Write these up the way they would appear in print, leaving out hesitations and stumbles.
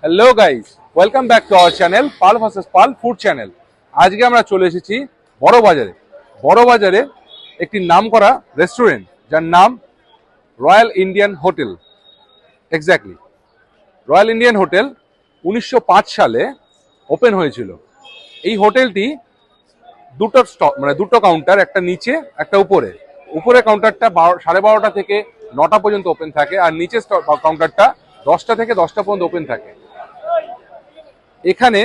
Hello guys, welcome back to our channel Pal versus Pal food channel. আজকে আমরা চলে এসেছি বড় বাজারে একটি নামকরা রেস্টুরেন্ট যার নাম royal Indian hotel. Exactly, royal Indian hotel 1905 সালে ওপেন হয়েছিল। এই হোটেলটি দুটো কাউন্টার, একটা নিচে একটা উপরে কাউন্টারটা 12:30 থেকে 9টা পর্যন্ত ওপেন থাকে, আর নিচে কাউন্টারটা 10টা থেকে 10টা পর্যন্ত ওপেন থাকে। এখানে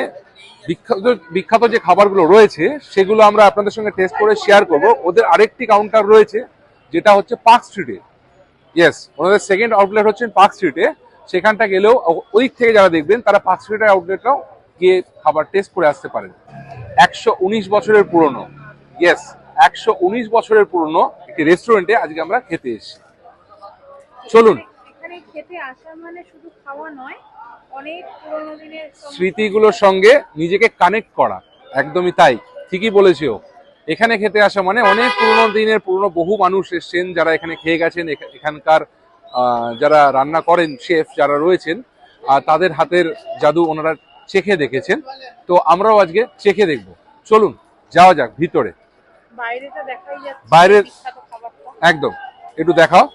বিখ্যাত যে খাবারগুলো রয়েছে সেগুলো আমরা আপনাদের সঙ্গে টেস্ট করে শেয়ার করব। ওদের আরেকটি কাউন্টার রয়েছে যেটা হচ্ছে পার্ক স্ট্রিটে। ইয়েস, ওনাদের সেকেন্ড আউটলেট হচ্ছে পার্ক স্ট্রিটে। সেখানটা গেলেও ওই থেকে যারা দেখবেন তারা পার্ক স্ট্রিটের আউটলেটটাও গিয়ে খাবার টেস্ট করে আসতে পারেন। 119 বছরের পুরনো, ইয়েস 119 বছরের পুরনো একটি রেস্টুরেন্টে আজকে আমরা খেতে এসেছি। চলুন, এখানে খেতে আসা মানে শুধু খাওয়া নয়, অনেক পুরনো দিনের স্মৃতিগুলোর সঙ্গে নিজেকে কানেক্ট করা। একদমই তাই, ঠিকই বলেছে ও। এখানে খেতে আসা মানে অনেক পুরনো দিনের বহু মানুষ এসছেন যারা এখানে খেয়ে গেছেন। এখানকার যারা রান্না করেন, শেফ যারা রয়েছেন, তাদের হাতের জাদু ওনারা চেখে দেখেছেন। তো আমরাও আজকে চেখে দেখব। চলুন যাওয়া যাক ভিতরে। বাইরেটা দেখাই যাচ্ছে, বাইরের বিখ্যাত খাবারটা একদম একটু দেখাও।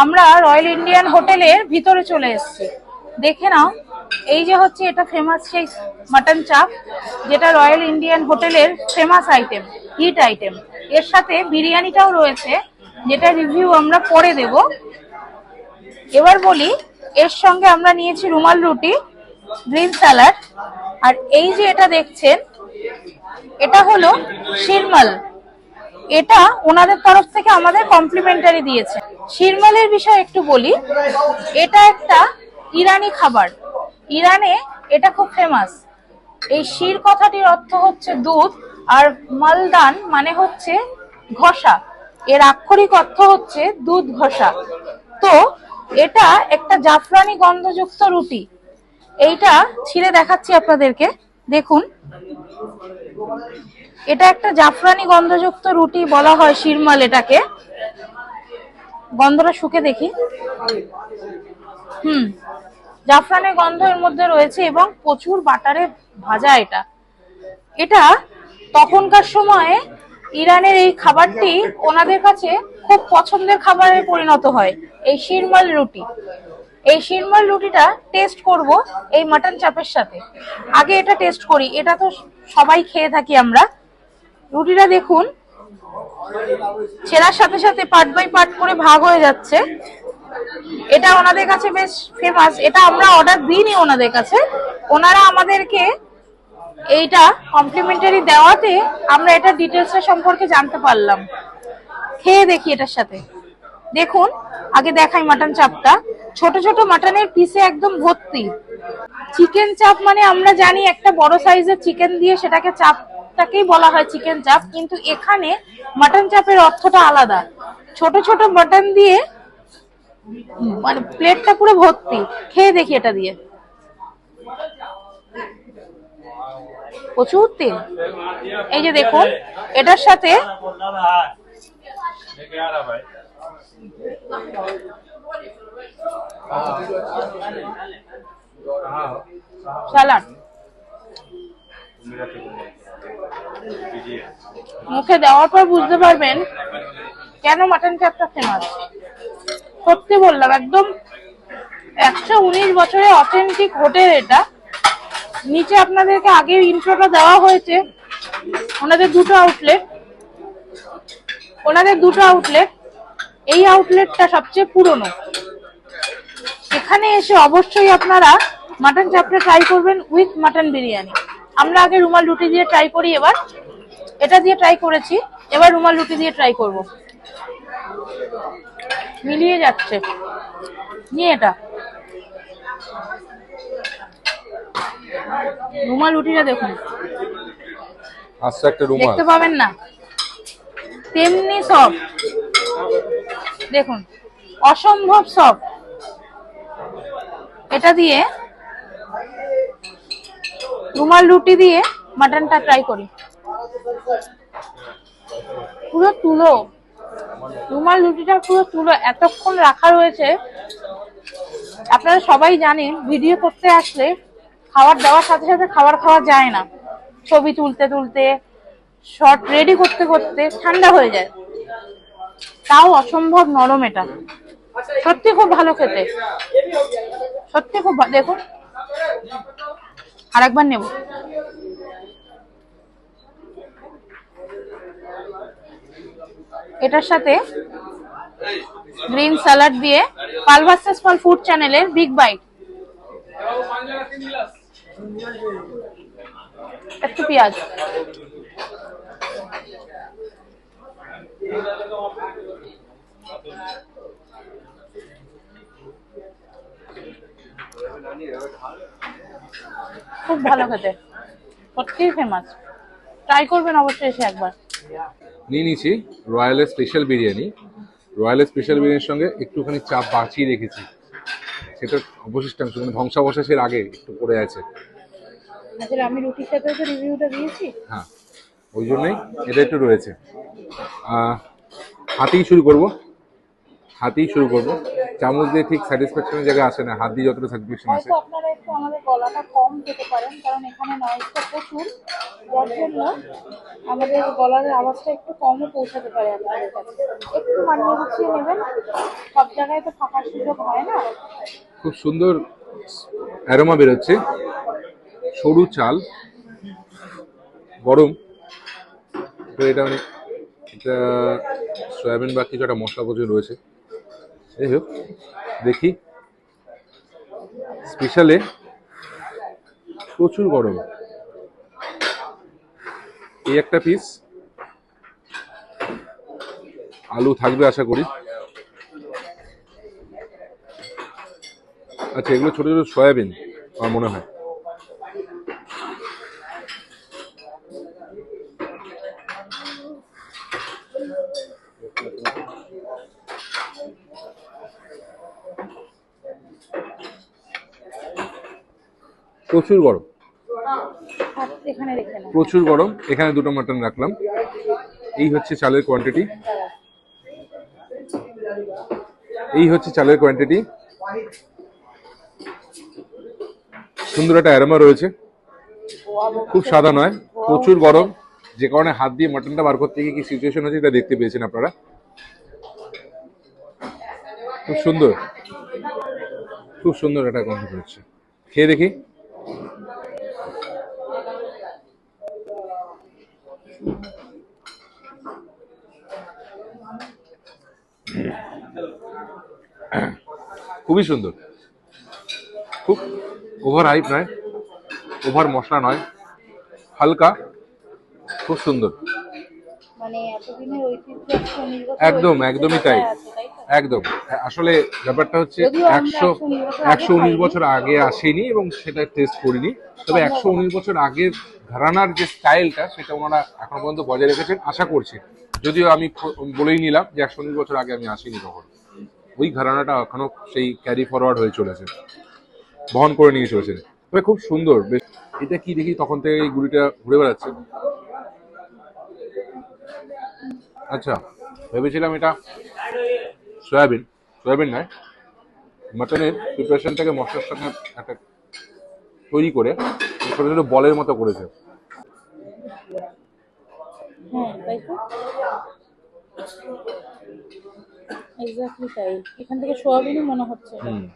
আমরা রয়্যাল ইন্ডিয়ান হোটেলের ভিতরে চলে এসেছি। দেখে নাও, এই যে হচ্ছে এটা ফেমাস সেই মাটন চাপ, যেটা রয়্যাল ইন্ডিয়ান হোটেলের ফেমাস আইটেম, হিট আইটেম। এর সাথে বিরিয়ানিটাও রয়েছে, যেটা রিভিউ আমরা পরে দেব। এবার বলি, এর সঙ্গে আমরা নিয়েছি রুমাল রুটি, গ্রিন স্যালাড, আর এই যে এটা দেখছেন এটা হলো শিরমাল। এটা ওনাদের তরফ থেকে আমাদের কমপ্লিমেন্টারি দিয়েছে। শিরমালের বিষয়ে একটু বলি, এটা একটা ইরানি খাবার। ইরানে এটা খুব ফেমাস। এই শির কথাটির অর্থ হচ্ছে দুধ, আর মালদান মানে হচ্ছে ঘষা। এর আক্ষরিক অর্থ হচ্ছে দুধ ঘষা। তো এটা একটা জাফরানি গন্ধযুক্ত রুটি। এইটা ছিঁড়ে দেখাচ্ছি আপনাদেরকে, দেখুন। এটা একটা জাফরানি গন্ধযুক্ত রুটি বলা হয় শিরমাল এটাকে। গন্ধটা শুকে দেখি। জাফরানের গন্ধ এর মধ্যে রয়েছে এবং প্রচুর বাটারে ভাজা। এটা তখনকার সময়ে ইরানের এই খাবারটি ওনাদের কাছে খুব পছন্দের খাবারে পরিণত হয়, এই শিরমাল রুটি। এই শিরমাল রুটিটা টেস্ট করব এই মাটন চাপের সাথে। আগে এটা টেস্ট করি, এটা তো সবাই খেয়ে থাকি আমরা। রুটিটা দেখুন, ছেঁড়ার সাথে সাথে পার্ট বাই পার্ট করে ভাগ হয়ে যাচ্ছে। এটা ওনাদের কাছে বেশ ফেমাস। এটা আমরা অর্ডার দিইনি ওনাদের কাছে, ওনারা আমাদেরকে এইটা কমপ্লিমেন্টারি দেওয়াতে আমরা এটা ডিটেলস সম্পর্কে জানতে পারলাম। খেয়ে দেখি এটার সাথে। দেখুন, আগে দেখাই মাটন চাপটা। ছোট ছোট মাটনের পিসে একদম ভর্তি। চিকেন চাপ মানে আমরা জানি একটা বড় সাইজের চিকেন দিয়ে সেটাকে চাপটাকেই বলা হয় চিকেন চাপ, কিন্তু এখানে মাটন চাপের অর্থটা আলাদা। ছোট ছোট মাটন দিয়ে মানে প্লেটটা পুরো ভর্তি। খেয়ে দেখি এটা দিয়ে। প্রচুর তেল। এই যে দেখুন, এটার সাথে স্যালাড। মুখে দেওয়ার পর বুঝতে পারবেন কেন মাটন চাপটা ফেমাস। সত্যি বললাম, একদম 119 বছরের অথেন্টিক হোটেল এটা। নিচে আপনাদেরকে আগে ইন্ট্রোটা দেওয়া হয়েছে। ওনাদের দুটো আউটলেট। এই আউটলেটটা সবচেয়ে পুরনো। এখানে এসে অবশ্যই আপনারা মাটন চাপটা ট্রাই করবেন উইথ মাটন বিরিয়ানি। আমরা আগে রুমাল রুটি দিয়ে ট্রাই করি, এবার এটা দিয়ে ট্রাই করেছি, এবার রুমাল রুটি দিয়ে ট্রাই করব। মিলিয়ে যাচ্ছে নিয়ে এটা। রুমাল রুটিটা দেখুন, আচ্ছা একটা রুমাল দেখতে পাবেন না, তেমনি সফট। দেখুন অসম্ভব সফট। এটা দিয়ে রুমাল রুটি দিয়ে মাটনটা ট্রাই করি। পুরো তুলো, রুমাল রুটিটা পুরো তুলো, এতক্ষণ রাখা রয়েছে। আপনারা সবাই জানেন ভিডিও করতে আসলে খাবার দেওয়ার সাথে সাথে খাবার খাওয়া যায় না, ছবি তুলতে তুলতে শর্ট রেডি করতে করতে ঠান্ডা হয়ে যায়। তাও অসম্ভব নরম, এটা সত্যি খুব ভালো খেতে, সত্যি খুব দেখুন আরেকবার নেব। এটার সাথে গ্রিন স্যালাড দিয়ে পাল ভার্সেস পাল ফুড চ্যানেলের বিগ বাইট, একটু পেঁয়াজ, খুব ভালো খেতে, সত্যিই ফেমাস। ট্রাই করবেন অবশ্যই এসে একবার। নিয়ে নিয়েছি রয়্যালের স্পেশাল বিরিয়ানি। রয়্যালের স্পেশাল বিরিয়ানির সঙ্গে একটুখানি চাপ বাঁচিয়ে রেখেছি, সেটা অবশিষ্টাংশ মানে ধ্বংসাবশেষের আগে একটু পড়ে আছে। আসলে আমি রুটির সাথে তো রিভিউটা দিয়েছি, হ্যাঁ ওই জন্যই এটা একটু রয়েছে। হাতেই শুরু করব, হাতেই শুরু করব। চামচ দিয়ে ঠিক স্যাটিসফ্যাকশনের জায়গায় আসে না, হাত দিয়ে যতটা স্যাটিসফ্যাকশন আসে। হয়তো আপনারা একটু আমাদের গলাটা কম পেতে পারেন, কারণ এখানে নয়েজটা প্রচুর, যার জন্য আমাদের গলার আওয়াজটা একটু কমও পৌঁছাতে পারে আপনাদের কাছে। একটু মানিয়ে গুছিয়ে নেবেন, সব জায়গায় তো থাকার সুযোগ হয় না। খুব সুন্দর অ্যারোমা বেরোচ্ছে, সরু চাল, গরম। তো এটা মানে এটা সয়াবিন বা কিছু একটা মশলা প্রচুর রয়েছে। যাই হোক দেখি, স্পেশালে প্রচুর গরম। এই একটা পিস, আলু থাকবে আশা করি। আচ্ছা এগুলো ছোট ছোট সয়াবিন আমার মনে হয়। প্রচুর গরম, এখানে রেখে নাও। প্রচুর গরম। এখানে দুটো মাটন রাখলাম। এই হচ্ছে চালের কোয়ান্টিটি, এই হচ্ছে চালের কোয়ান্টিটি। সুন্দর একটা অ্যারোমা রয়েছে, খুব সাদা নয়, প্রচুর গরম, যে কারণে হাত দিয়ে মাটনটা বার করতে গিয়ে কি সিচুয়েশন হচ্ছে এটা দেখতে পেয়েছেন আপনারা। খুব সুন্দর, খুব সুন্দর একটা গন্ধ হচ্ছে। খেয়ে দেখি। খুবই সুন্দর, খুব ওভার হাইপ নয়, ওভার মশলা নয়, হালকা, খুব সুন্দর। মানে এতদিনের ঐতিহ্য 119 বছর একদম ঐতিহ্য একদমই তাই, বজায় আছে, তাই তো? একদম। আসলে ব্যাপারটা হচ্ছে যদিও আমরা 119 বছর আগে আসেনি এবং সেটা টেস্ট করিনি, তবে 119 বছর আগের ঘরানার যে স্টাইলটা সেটা ওনারা এখন পর্যন্ত বজায় রেখেছেন আশা করছি। যদিও আমি বলেই নিলাম যে 119 বছর আগে আমি আসিনি তখন, ওই ঘরানাটা এখনো সেই ক্যারি ফরওয়ার্ড হয়ে চলেছে, বহন করে নিয়ে চলেছে। তবে খুব সুন্দর। বেশ, এটা কি দেখি তখন থেকে এই গুলিটা ঘুরে বেড়াচ্ছে। আচ্ছা ভেবেছিলাম এটা সয়াবিন, সয়াবিন নয়, মাটনের প্রিপারেশনটাকে মশলার সঙ্গে একটা তৈরি করে ছোটো ছোটো বলের মতো করেছে। হ্যাঁ তাই তো, এক্স্যাক্টলি তাই। এখান থেকে সোয়াবিনই মনে হচ্ছে।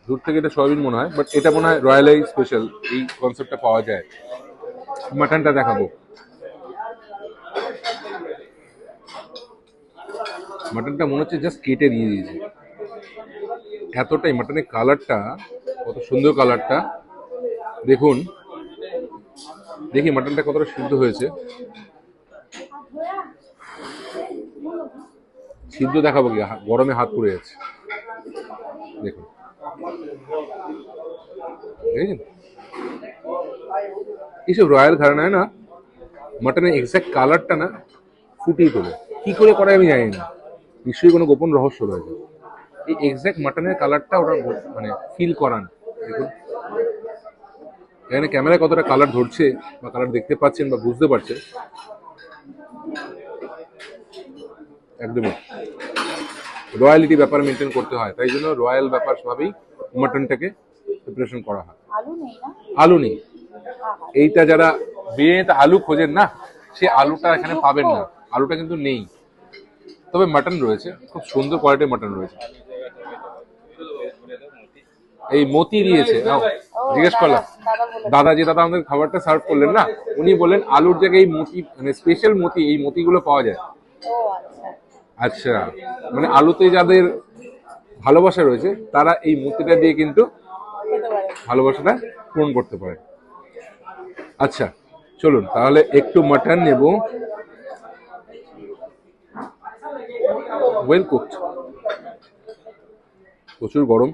দূর থেকে এটা সয়াবিন মনে হয়, বাট এটা মনে হয় রয়্যালাই স্পেশাল এই কনসেপ্টটা পাওয়া যায়। মাটনটা দেখাবো, মাটনটা মনে হচ্ছে জাস্ট কেটে দিয়ে দিয়েছে, এতটাই মাটনের কালারটা, কত সুন্দর কালারটা দেখুন। দেখি মাটনটা কতটা সিদ্ধ হয়েছে, সিদ্ধ দেখাবো কি, গরমে হাত পুড়ে যাচ্ছে দেখুন, দেখেছেন এইসব রয়্যাল ঘরানায় না মাটনের এক্সাক্ট কালারটা না ফুটিয়ে তোলে। কি করে করে আমি জানি না, নিশ্চয়ই কোনো গোপন রহস্য রয়েছে। এই এক্সাক্ট মাটনের কালারটা ওরা মানে ফিল করান। দেখুন এখানে ক্যামেরায় কতটা কালার ধরছে বা কালার দেখতে পাচ্ছেন বা বুঝতে পারছেন, একদমই রয়্যালিটি ব্যাপার মেনটেন করতে হয়, তাই জন্য রয়্যাল ব্যাপার ভাবেই মাটনটাকে প্রিপারেশন করা হয়। আলু নেই না? আলু নেই, এইটা যারা বিরিয়ানিতে আলু খোঁজেন না, সে আলুটা এখানে পাবেন না, আলুটা কিন্তু নেই। তবে মাটন রয়েছে, খুব সুন্দর কোয়ালিটির মাটন রয়েছে। এই মতি দিয়েছে, জিজ্ঞেস করলাম দাদা, যে দাদা আমাদের খাবারটা সার্ভ করলেন না, উনি বললেন আলুর জায়গায় এই মতি মানে স্পেশাল মতি, এই মতিগুলো পাওয়া যায়। আচ্ছা, মানে আলুতে যাদের ভালোবাসা রয়েছে তারা এই মতিটা দিয়ে কিন্তু ভালোবাসাটা পূরণ করতে পারে। আচ্ছা চলুন তাহলে একটু মাটন নেব, ওয়েল কুকড, প্রচুর গরম।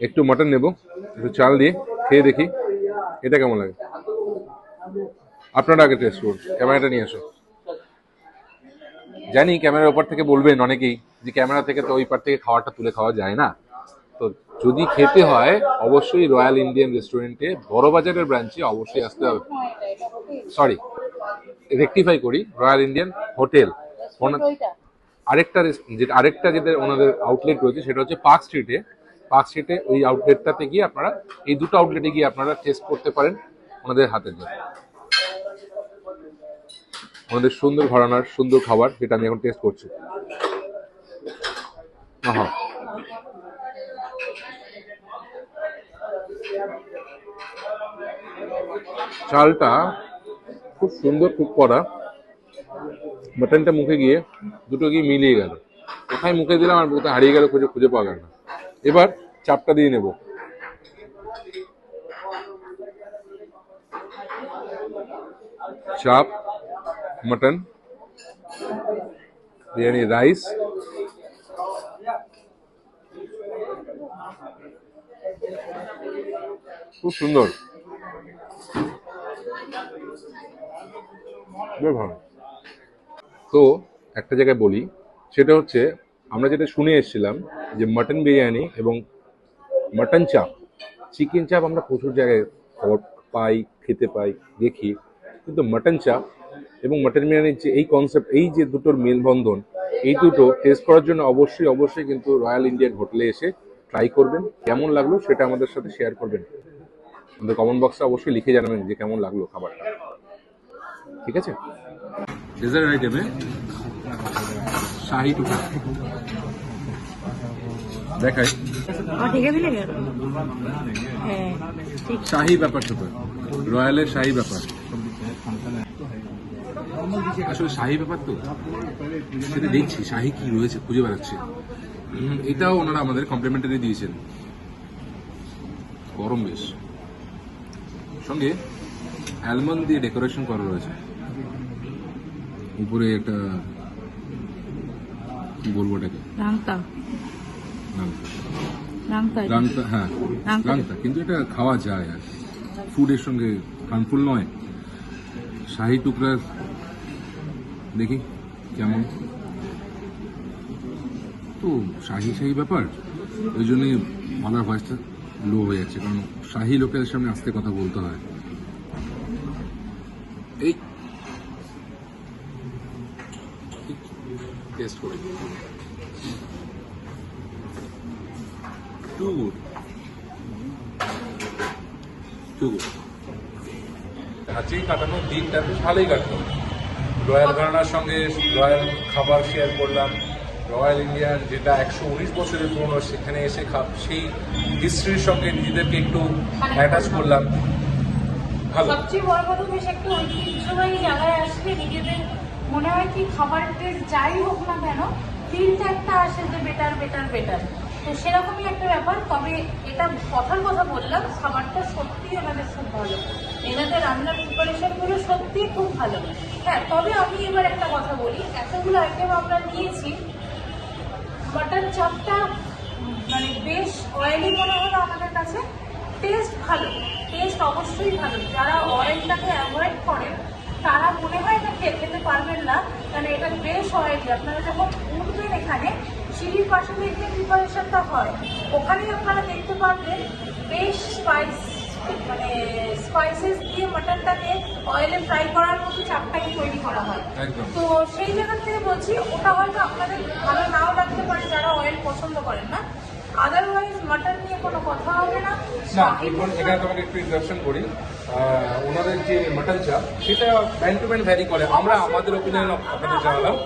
একটু মাটন নেব, একটু চাল দিয়ে খেয়ে দেখি এটা কেমন লাগে। আপনারা আগে টেস্ট করুন, ক্যামেরাটা নিয়ে আসুন। জানি ক্যামেরার ওপর থেকে বলবেন অনেকেই যে ক্যামেরা থেকে তো ওই পার থেকে খাওয়াটা তুলে খাওয়া যায় না, তো যদি খেতে হয় অবশ্যই রয়্যাল ইন্ডিয়ান রেস্টুরেন্টে বড়বাজারের ব্রাঞ্চে অবশ্যই আসতে হবে। সরি, রেকটিফাই করি, রয়্যাল ইন্ডিয়ান হোটেল। আরেকটা যেটা ওনাদের আউটলেট রয়েছে সেটা হচ্ছে পার্ক স্ট্রিটে ওই আউটলেটটাতে গিয়ে আপনারা, এই দুটো আউটলেটে গিয়ে আপনারা টেস্ট করতে পারেন ওনাদের হাতের জন্য, আমাদের সুন্দর ঘরানার সুন্দর খাবার যেটা আমি এখন টেস্ট করছি। চালটা খুব সুন্দর কুক করা, মাটনটা মুখে গিয়ে দুটো গিয়ে মিলিয়ে গেল, কোথায় মুখে দিলাম আর কোথায় হারিয়ে গেল খুঁজে পাওয়া গেল না। এবার চাপটা দিয়ে নেব। চাপ, মটন, বিরিয়ানি রাইস, খুব সুন্দর, বেশ ভালো। তো একটা জায়গায় বলি, সেটা হচ্ছে আমরা যেটা শুনে এসেছিলাম যে মাটন বিরিয়ানি এবং মাটন চাপ, চিকেন চাপ আমরা প্রচুর জায়গায় খাবার পাই, খেতে পাই, দেখি, কিন্তু মাটন চাপ এবং মাটন বিরিয়ানির যে এই কনসেপ্ট, এই যে দুটোর মেলবন্ধন, এই দুটো টেস্ট করার জন্য অবশ্যই কিন্তু রয়্যাল ইন্ডিয়ান হোটেলে এসে ট্রাই করবেন। কেমন লাগলো সেটা আমাদের সাথে শেয়ার করবেন, আমাদের কমেন্ট বক্সে অবশ্যই লিখে জানাবেন যে কেমন লাগলো খাবারটা। ঠিক আছে, ডেজার্ট আইটেমে শাহি টুকরা দেখাই, শাহি ব্যাপার টুকরা, রয়্যালের শাহি ব্যাপার, আসলে শাহি ব্যাপার তো সেটা দেখছি, শাহি কি রয়েছে খুঁজে বেড়াচ্ছি। এটাও ওনারা আমাদের কমপ্লিমেন্টারি দিয়েছেন, গরম বেশ, সঙ্গে অ্যালমন্ড দিয়ে ডেকোরেশন করা রয়েছে, উপরে একটা কি বলবো এটাকে, রাংতা, হ্যাঁ রাংতা, কিন্তু এটা খাওয়া যায় আর ফুডের সঙ্গে হার্মফুল নয়। শাহি টুকরার দেখি কেমন, তো শাহি ব্যাপার, ওই জন্যই আমার ভয়েসটা লো হয়ে যাচ্ছে, কারণ শাহি লোকের সামনে আস্তে কথা বলতে হয়। এই টেস্ট করি, টু গুড। কাছেই কাটানোর দিনটা বেশ ভালোই কাটলো, রয়্যাল ঘরানার সঙ্গে রয়্যাল খাবার শেয়ার করলাম, রয়্যাল ইন্ডিয়ান যেটা 119 বছরের পুরনো, সেখানে এসে সেই হিস্ট্রির সঙ্গে নিজেদেরকে একটু অ্যাটাচ করলাম। ভালো, সবচেয়ে বড় কথা বেশ একটা ঐতিহ্যবাহী জায়গায় আসলে নিজেদের মনে হয় কি খাবারের টেস্ট যাই হোক না কেন, ফিলটা একটা আসে যে বেটার, তো সেরকমই একটা ব্যাপার। তবে এটা কথার কথা বললাম, খাবারটা সত্যি ওনাদের খুব ভালো, এনাদের রান্নার প্রিপারেশনগুলো সত্যি খুব ভালো। হ্যাঁ, তবে আমি এবার একটা কথা বলি, এতগুলো আইটেম আমরা নিয়েছি, মাটন চাপটা মানে বেশ অয়েলি মনে হলো আমাদের কাছে, টেস্ট ভালো, টেস্ট অবশ্যই ভালো। যারা অয়েলটাকে অ্যাভয়েড করেন তারা মনে হয় না খেতে পারবেন না, কারণ এটা বেশ অয়েলি। আপনারা যখন উঠবেন এখানে সিঁড়ির পাশে থেকে প্রিপারেশনটা হয়, ওখানেই আপনারা দেখতে পারবেন বেশ মানে স্পাইসেস দিয়ে মাটনটাকে অয়েলে ফ্রাই করার মতো চাপটাকে তৈরি করা হয়। একদম। তো সেই জায়গা থেকে বলছি ওটা হয়তো আপনাদের ভালো নাও লাগতে পারে যারা অয়েল পছন্দ করেন না, আদারওয়াইজ মাটন নিয়ে কোনো কথা হবে না। না, এখানে তোমাকে একটু ইন্টারাকশন করি। ওনাদের যে মাটন চাপ সেটা ম্যান টু ম্যান ভ্যারি করে, আমরা আমাদের ওপিনিয়ন আপনাদের জানালাম।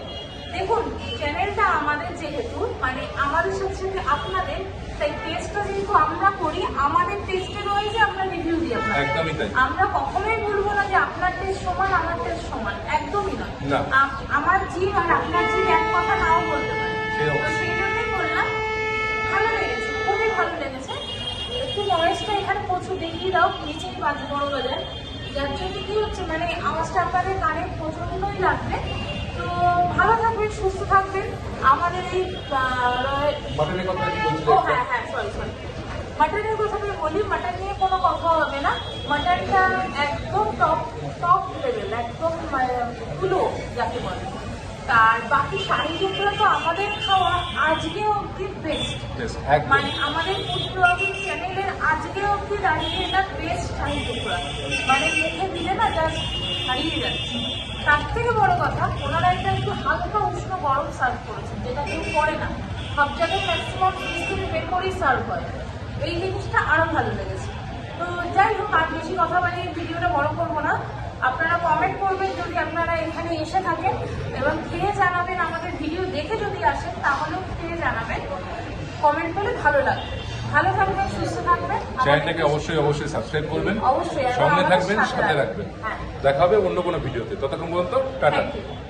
দেখুন, চ্যানেলটা আমাদের যেহেতু মানে আমাদের সাথে সাথে আপনাদের, তাই টেস্টটা যেহেতু আমরা করি আমাদের টেস্টের ওয়াইজে আমরা রিভিউ দিই আপনাদের। একদমই তাই। আমরা কখনোই বলবো না যে আপনার টেস্ট সমান আমার টেস্ট সমান, একদমই নয়। না। আমার জিভ আর আপনার জিভ এক কথা নাও বলতে পারে। সেই তো অবশ্যই। সেই জন্যই বললাম ভালো লেগেছে, খুবই ভালো লেগেছে। একটু নয়েজটা এখানে প্রচুর দেখিয়ে দাও, নিচেই বাজে বড় বাজার, যার জন্য কি হচ্ছে মানে আওয়াজটা আপনাদের কানে প্রচন্ডই লাগবে। তো ভালো থাকবেন, সুস্থ থাকবেন। আমাদের এই মাটনের কথা কি ও বলছিলেন? হ্যাঁ সরি, মাটনের কথা আমি বলি, মাটন নিয়ে কোনো কথা হবে না। মাটনটা একদম টপ লেভেল, একদম ধুলো যাকে বলে। তার বাকি শাড়ি টুকরা তো আমাদের খাওয়া আজকে অব্দি বেস্ট, Yes, একদম। মানে আমাদের ফুড ব্লগিং চ্যানেলের আজকে অব্দি দাঁড়িয়ে এটা বেস্ট শাড়ি টুকরা, মানে মুখে দিলে না জাস্ট হারিয়ে যাচ্ছে। তার থেকে বড় কথা ওনারা এটা একটু হালকা উষ্ণ গরম সার্ভ করেছেন, যেটা কেউ করে না। সব জায়গায় ম্যাক্সিমাম ফ্রিজ থেকে বের করেই সার্ভ হয়, এই জিনিসটা আরো ভালো লেগেছে। তো যাই হোক, আর বেশি কথা বানিয়ে ভিডিওটা বড় করবো না। আপনারা কমেন্ট করবেন যদি আপনারা এখানে এসে থাকেন, এবং খেয়ে জানাবেন। আমাদের ভিডিও দেখে যদি আসেন তাহলেও খেয়ে জানাবেন, কমেন্ট করলে ভালো লাগবে। ভালো থাকবেন, সুস্থ থাকবেন। চ্যানেলটাকে অবশ্যই সাবস্ক্রাইব করবেন, অবশ্যই, এবং সঙ্গে আমাদের থাকবেন, সাথে সাথে রাখবেন। হ্যাঁ। দেখা হবে অন্য কোনো ভিডিওতে, ততক্ষণ পর্যন্ত টাটা। Thank you.